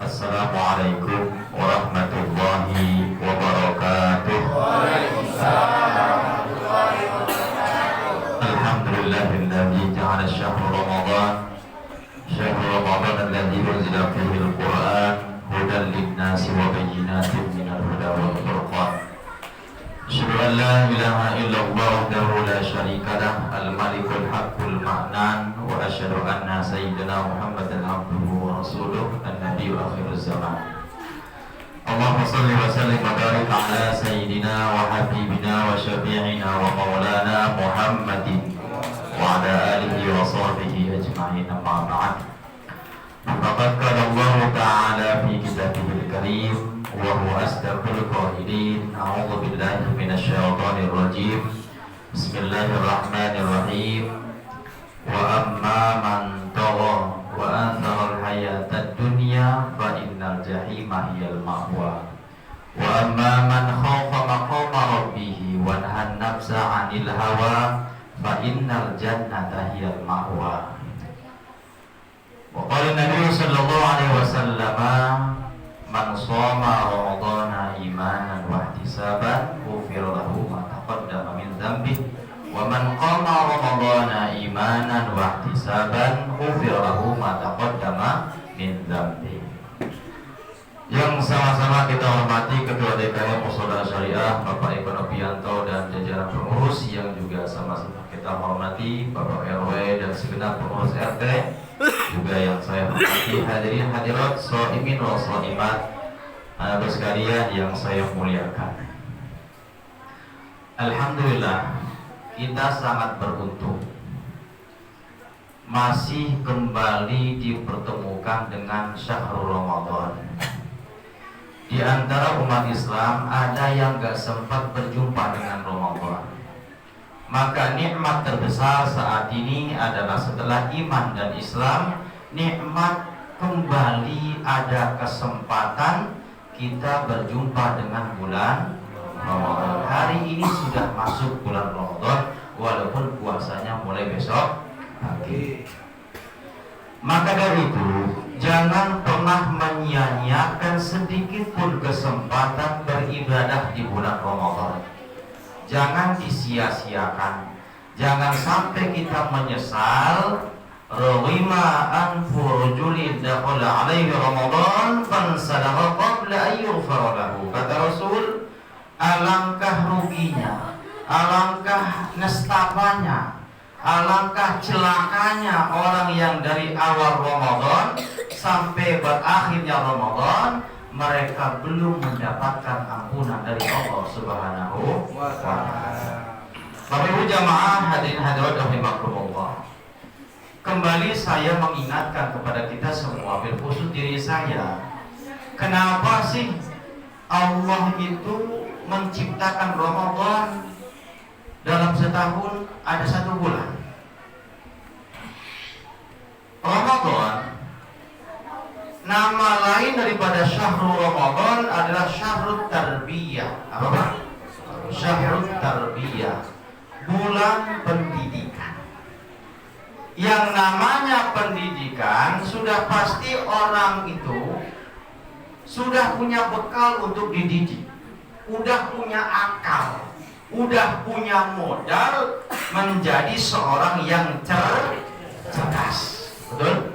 Assalamualaikum warahmatullahi wabarakatuh. Alhamdulillahilladzi ja'ala syahra Ramadan alladzi unzila fihi al-Qur'an hudan lin-nasi wa bayyinatin minal huda wal furqan. Asyhadu an la ilaha illallah wahdahu la syarika lah al-malikul haqqul ma'nan wa asyhadu anna sayyidina Muhammadan abduhu wa rasuluh an-nabiyyu akhiruz zaman. Allahumma salli wa sallim wa barik ala sayyidina wa habibina wa syafi'ina wa maulana Muhammadin wa ala alihi wa sahbihi ajma'in, amma ba'd. Faqad qala Allah ta'ala fi kitabihil karim wa huwa asdaqul qailin. A'udzu billahi minasyaitonir rajim. Bismillahirrahmanirrahim. Wa amma man tagha wa athara al-hayatad dunya fa innal jahima hiyal ma'wa. Wa amma man khafa maqama rabbih wa nahan nafsa 'anil hawa fa innal jannata hiyal ma'wa. Wa qala Nabi sallallahu alaihi wasallam, man shoma ramadhana imanan wa ihtisaban ghufira lahu ma taqaddama min dhanbihi wa man qama ramadhana imanan wa ihtisaban ghufira lahu ma taqaddama min dhanbihi. Yang sama-sama kita hormati Ketua DKM Saudara Syariah Bapak Ibu Nopianto dan jajaran pengurus, yang juga sama-sama kita hormati Bapak RW dan segenap pengurus RT, juga yang saya hormati hadirin hadirat shaimin wal shaimat anak sekalian yang saya muliakan. Alhamdulillah, kita sangat beruntung masih kembali dipertemukan dengan syahrul Ramadan. Di antara umat Islam ada yang gak sempat berjumpa dengan Ramadan. Maka nikmat terbesar saat ini adalah setelah iman dan Islam, nikmat kembali ada kesempatan kita berjumpa dengan bulan Ramadan. Hari ini sudah masuk bulan Ramadan, walaupun puasanya mulai besok pagi. Maka dari itu, jangan pernah menyia-nyiakan sedikit pun kesempatan beribadah di bulan Ramadan. Jangan disia-siakan. Jangan sampai kita menyesal. Rawima anfu rajulin dakhala alaihi Ramadan fansalaha qabla an yughfara lahu. Kata Rasul, alangkah ruginya, alangkah nestapanya, alangkah celakanya orang yang dari awal Ramadan sampai berakhirnya Ramadan mereka belum mendapatkan ampunan dari Allah Subhanahu wa ta'ala. Bapak Ibu jamaah hadirin hadirat rahimakumullah. Kembali saya mengingatkan kepada kita semua, bil khusus diri saya, kenapa sih Allah itu menciptakan Ramadan dalam setahun ada 1 bulan? Ramadan, nama lain daripada syahrul Ramadan adalah syahrul tarbiyah. Apa Pak? Syahrul tarbiyah, bulan pendidikan. Yang namanya pendidikan sudah pasti orang itu sudah punya bekal untuk dididik, udah punya akal, udah punya modal menjadi seorang yang cerdas. Betul?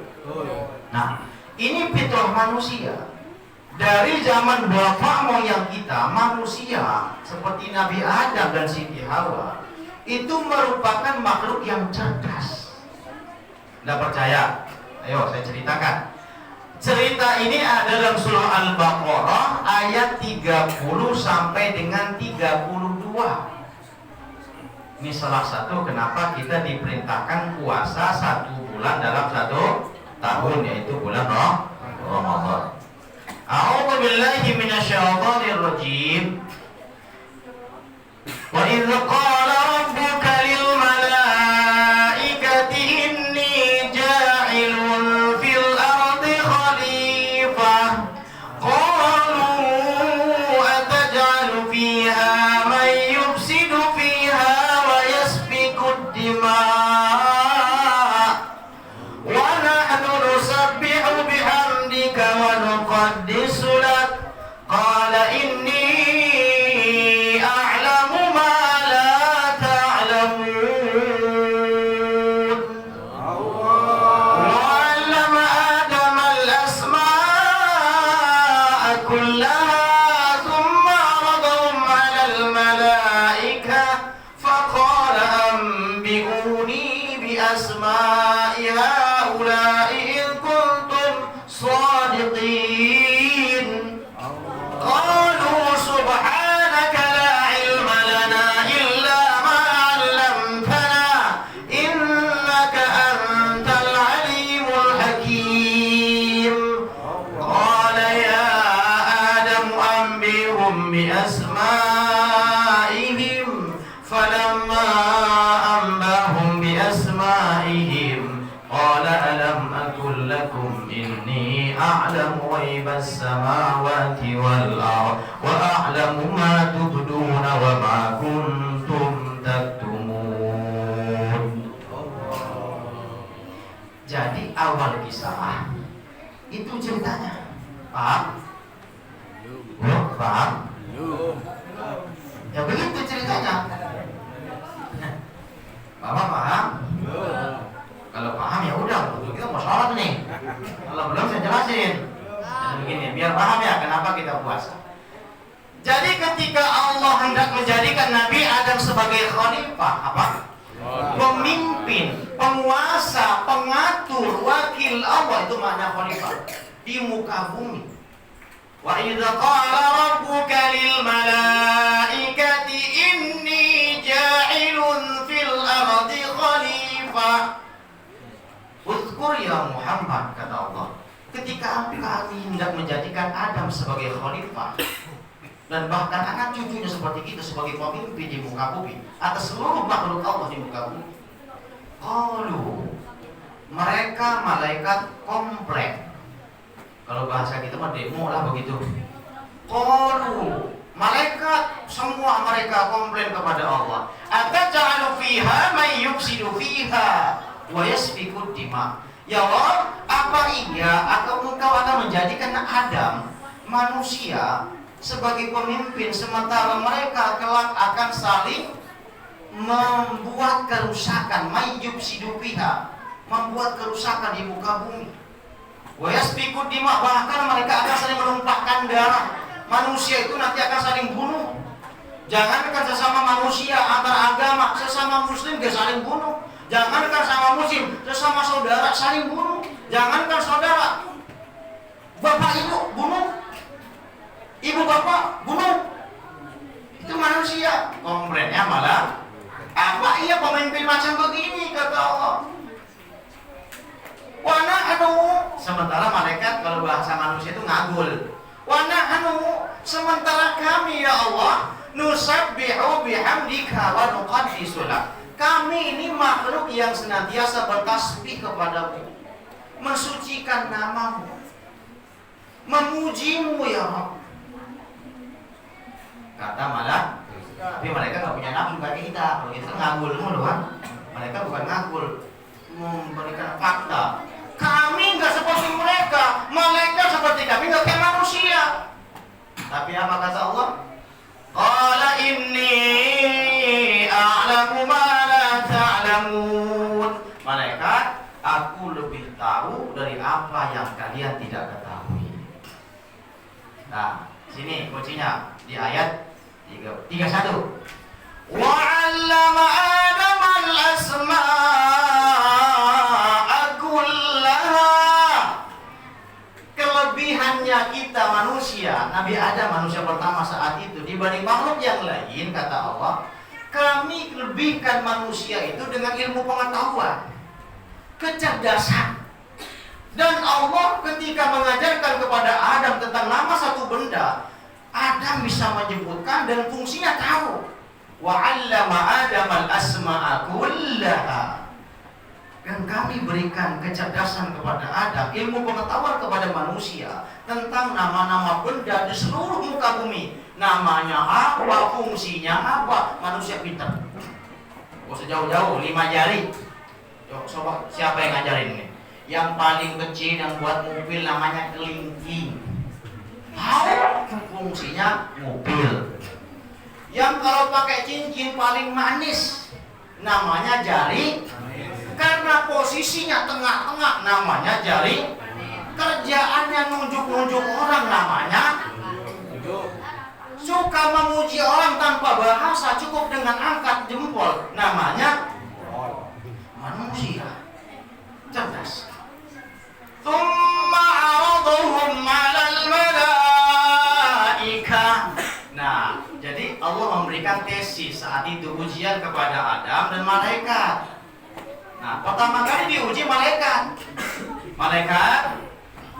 Nah, ini fitrah manusia. Dari zaman bapak moyang kita, manusia seperti Nabi Adam dan Siti Hawa itu merupakan makhluk yang cerdas. Tidak percaya? Ayo saya ceritakan. Cerita ini ada dalam surah Al-Baqarah ayat 30 sampai dengan 32. Ini salah satu kenapa kita diperintahkan puasa 1 bulan dalam 1 tahun, yaitu bulan Ramadan. A'udzu billahi minasyaitonir rajim. Wa idz qala rabbuka lil malaikati inni ja'ilun fil ardi khalifah qalu ataj'alu fiha man yufsidu fiha wa yasfiku ad-dima' wa nahnu nusabbihu bihamdika الصادقين قالوا سبحانك لا علم لنا إلا ما علمتنا إنك أنت العليم الحكيم قال يا آدم أنبئهم بأسمائهم فلما أنبأهم بأسمائهم قال ألم أقل لكم إني أعلم غيب السماوات والأرض وأعلم ما تبدون وما كنتم تكتمون. Jadi awal kisah itu ceritanya, paham? Paham? Ya begitu ceritanya. Bapak paham? Kalau paham ya udah, kita mau sholat nih. Kalau belum saya jelasin. Jadi begini, biar paham ya kenapa kita puasa. Jadi ketika Allah hendak menjadikan Nabi Adam sebagai khalifah, apa? Pemimpin, penguasa, pengatur, wakil Allah, itu makna khalifah di muka bumi. Wa idza qala rabbuka lil malaikati inni ja'ilun fil ardi khalifah. Uzkur ya Muhammad, kata Allah, ketika kami hendak menjadikan Adam sebagai khalifah dan bahkan anak cucunya seperti kita sebagai pemimpin di muka bumi atas seluruh makhluk Allah di muka bumi. Qalu, mereka malaikat komplek. Kalau bahasa kita mah demo lah begitu. Qalu, malaikat semua mereka komplain kepada Allah. Ataj'alu fiha may yufsidu fiha wa yasfiku dima. Ya Allah, apa iya engkau akan menjadikan Adam manusia sebagai pemimpin sementara mereka kelak akan saling membuat kerusakan, may yufsidu fiha, membuat kerusakan di muka bumi. Wa yasfiku dima, bahkan mereka akan saling menumpahkan darah. Manusia itu nanti akan saling bunuh. Jangankan sesama manusia, antar agama, sesama muslim dia saling bunuh. Jangankan sama muslim, sesama saudara saling bunuh. Jangankan saudara, bapak ibu bunuh, ibu bapak bunuh. Itu manusia. Komplainnya malah, apa iya pemimpin macam begini, kata Allah. Wana anu, sementara malaikat kalau bahasa manusia itu ngagul. Wana anu, sementara kami ya Allah, nusabbihu bihamdika wa nuqaddisu lak. Kami ini makhluk yang senantiasa bertasbih kepadamu, mensucikan namamu, memujimu ya Rabb. Kata malah, tapi mereka nggak punya nafsu kayak kita. Kalau kita ngagul mulu kan, mereka bukan ngagul, memberikan fakta. Kami nggak seperti mereka, malaikat seperti kami nggak kayak manusia. Tapi apa kata Allah? Qala inni a'lamu ma la ta'lamun. Malaikat, aku lebih tahu dari apa yang kalian tidak ketahui. Nah, sini kuncinya di ayat 31. Wa 'allama Adam al-asma'a kullaha. Kelebihannya kita manusia, Nabi Adam manusia pertama saat itu dibanding makhluk yang lain, kata Allah, kami lebihkan manusia itu dengan ilmu pengetahuan, kecerdasan. Dan Allah ketika mengajarkan kepada Adam tentang nama satu benda, Adam bisa menyebutkan dan fungsinya tahu. Wa 'allama Adam al-asma'a kullaha. Dan kami berikan kecerdasan kepada Adam, ilmu pengetahuan kepada manusia tentang nama-nama benda di seluruh muka bumi. Namanya apa, fungsinya apa, manusia pintar. Oh, sejauh-jauh 5 jari. Yuk, coba siapa yang ngajarin ini? Yang paling kecil yang buat mobil namanya kelingking. Tahu fungsinya mobil. Yang kalau pakai cincin paling manis namanya jari. Karena posisinya tengah-tengah namanya jari. Kerjaannya nunjuk-nunjuk orang namanya. Suka memuji orang tanpa bahasa, cukup dengan angkat jempol namanya manusia. Cerdas. Tsumma 'aradahum saat itu ujian kepada Adam dan malaikat. Nah, pertama kali diuji malaikat.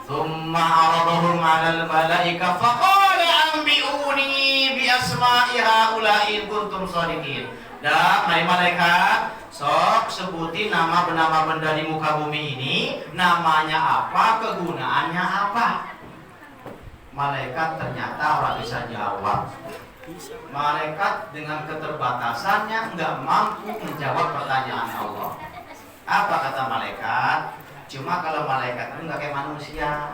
Tsumma 'aradahum 'alal malaika faqala anbi'uni bi asma'i haula'i in kuntum shadiqin. Dan hai malaikat, sok sebutin nama benda di muka bumi ini, namanya apa, kegunaannya apa. Malaikat ternyata orang bisa jawab. Malaikat dengan keterbatasannya nggak mampu menjawab pertanyaan Allah. Apa kata malaikat? Cuma kalau malaikat itu nggak kayak manusia.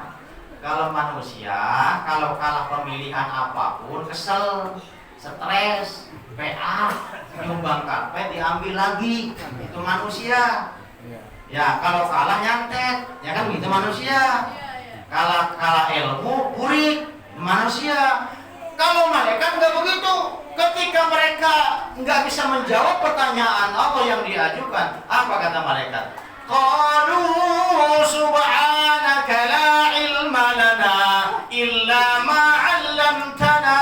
Kalau manusia, kalau kalah pemilihan apapun, kesel, stres, PA, nyumbang karpet diambil lagi, itu manusia. Ya kalau kalah nyantet, ya kan gitu manusia. Kalah ilmu, burik, manusia. Kalau malaikat nggak begitu. Ketika mereka nggak bisa menjawab pertanyaan Allah yang diajukan, apa kata malaikat? Qalu subhanaka la ilma lana illa ma 'allamtana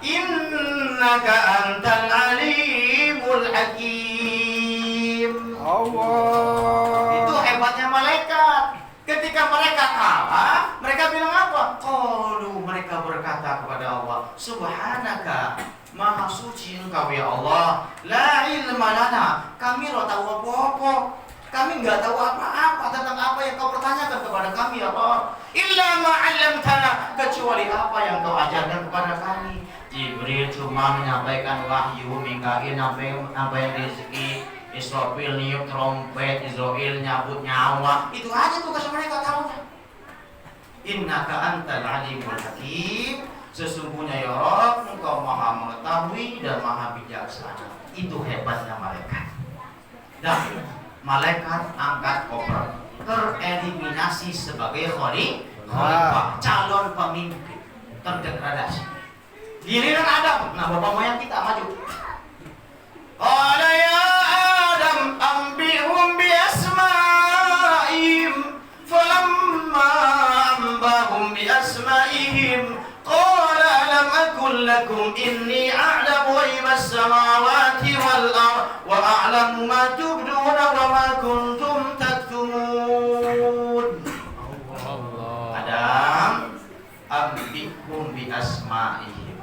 innaka antal alimul hakim. Allah. Itu hebatnya malaikat. Ketika mereka kalah, mereka bilang apa? Qalu, mereka berkata kepada Allah, subhanaka, maha suci engkau ya Allah, la ilma lana, kami tidak tahu apa-apa, kami nggak tahu apa-apa tentang apa yang kau pertanyakan kepada kami ya Allah, illa ma'allamtana, kecuali apa yang kau ajarkan kepada kami. Jibril cuma menyampaikan wahyu, Mikail apa yang rezeki, Israfil niup trompet, Israel nyabut nyawa, itu aja tugas mereka tahu. Innaka antal alimul hakim, sesungguhnya ya Rabb, engkau maha mengetahui dan maha bijaksana. Itu hebatnya malaikat. Dan malaikat angkat koper, tereliminasi sebagai khalifah, calon pemimpin, terdegradasi. Giliran Adam, nah bapak moyang kita maju. Qala ya Adam anbi'hum bi asma'ihim, falamma anbahum bi asma'ihim qala alam aqul lakum inni a'lamu ghaibas samawati wal ardh wa a'lamu ma tubduna wa ma kuntum taktumun. Adam anbi'hum bi asma'ihim.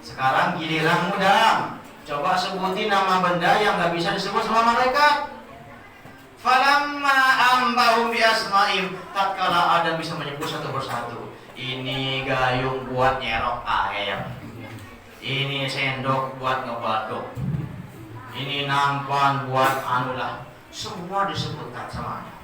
Sekarang giliran Adam, coba sebutin nama benda yang nggak bisa disebut sama malaikat. Falamma ambahum bi asma'im, tatkala Adam bisa menyebut satu persatu. Ini gayung buat nyerok air. Ini sendok buat ngebadok. Ini nampan buat anulah. Semua disebutkan sama Adam.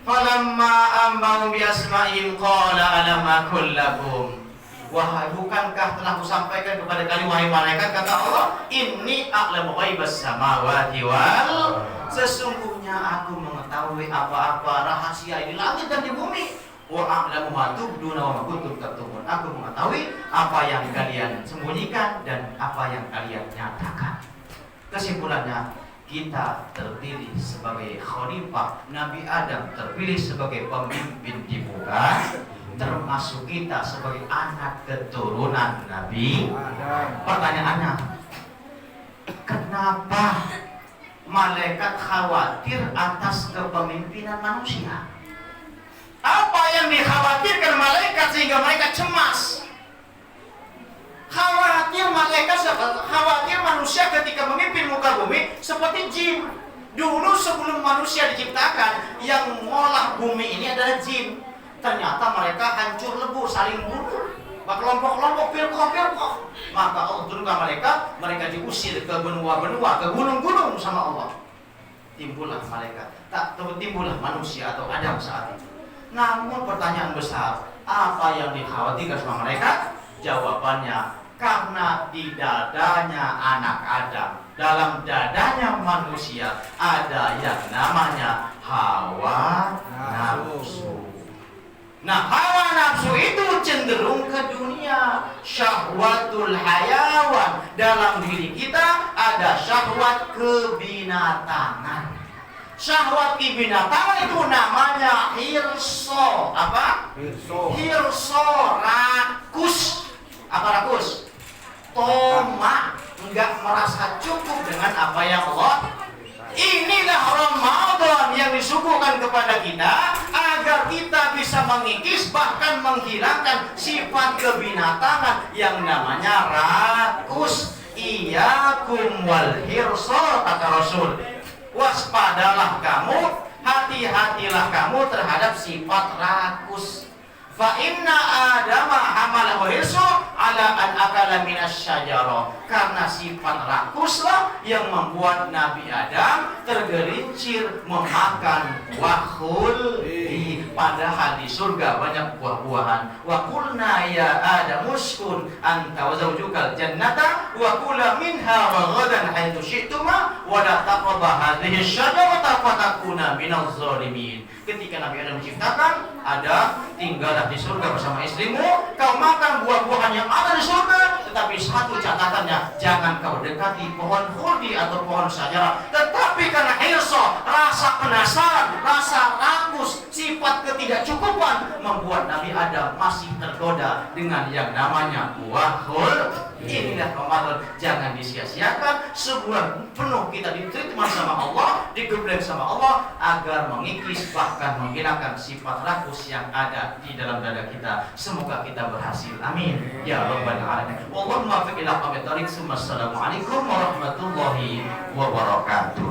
Falamma ambahum bi asma'im qala alam aqul lakum. Wahai, bukankah telah kusampaikan kepada kalian wahai malaikat, kata Allah, inni a'lamu ghaibas samawati wal, sesungguhnya aku mengetahui apa-apa rahasia di langit dan di bumi. Wa a'lamu ma tubduna wa ma kuntum taktumun, aku mengetahui apa yang kalian sembunyikan dan apa yang kalian nyatakan. Kesimpulannya, kita terpilih sebagai khalifah, Nabi Adam terpilih sebagai pemimpin di muka, termasuk kita sebagai anak keturunan Nabi. Pertanyaannya, kenapa malaikat khawatir atas kepemimpinan manusia? Apa yang dikhawatirkan malaikat sehingga mereka cemas? Khawatir manusia ketika memimpin muka bumi seperti jin. Dulu sebelum manusia diciptakan, yang mengolah bumi ini adalah jin. Ternyata mereka hancur lebur, saling bunuh, kelompok-kelompok, firqah-firqah. Maka Allah turunkan mereka diusir ke benua-benua, ke gunung-gunung sama Allah. Timbullah malaikat, timbullah manusia atau Adam saat itu. Namun pertanyaan besar, apa yang dikhawatirkan sama mereka? Jawabannya, karena di dadanya anak Adam, dalam dadanya manusia, ada yang namanya hawa nafsu. Nah, hawa nafsu itu cenderung ke dunia, syahwatul hayawan. Dalam diri kita ada syahwat kebinatangan. Syahwat kebinatangan itu namanya hirso. Apa? Hirso, rakus. Apa rakus? Toma, enggak merasa cukup dengan apa yang Allah. Inilah Ramadan yang disuguhkan kepada kita agar kita bisa mengikis bahkan menghilangkan sifat kebinatangan yang namanya rakus. Iyakum wal hirsa, kata Rasul. Waspadalah kamu, hati-hatilah kamu terhadap sifat rakus. Fa inna adama hamalahu hirsu ala an akala minas syajarah. Karena sifat rakuslah yang membuat Nabi Adam tergelincir memakan buah khuldi. Padahal di surga banyak buah-buahan. Wa qulna ya Adam uskun anta wa zawjukal jannata wa kula minha ragadan haitsu syi'tuma wa la taqrabu hadhihi syajarata fatakuna minaz zalimin. Ketika Nabi Adam diciptakan, ada tinggallah di surga bersama istrimu, kau makan buah-buahan yang ada di surga, tetapi satu catatannya, jangan kau dekati pohon khuldi atau pohon syajarah. Tetapi karena hirsa, rasa penasaran, rasa rakus, sifat ketidakcukupan membuat Nabi Adam masih tergoda dengan yang namanya buah khuldi. Inilah Ramadan, jangan disia-siakan. Sebulan penuh kita ditreatment sama Allah, digebleng sama Allah agar mengikis bahkan menghilangkan sifat rakus yang ada di dalam dada kita. Semoga kita berhasil. Amin ya rabbal alamin. Wallahu muwaffiq ila aqwamit thoriq. Assalamualaikum warahmatullahi wabarakatuh.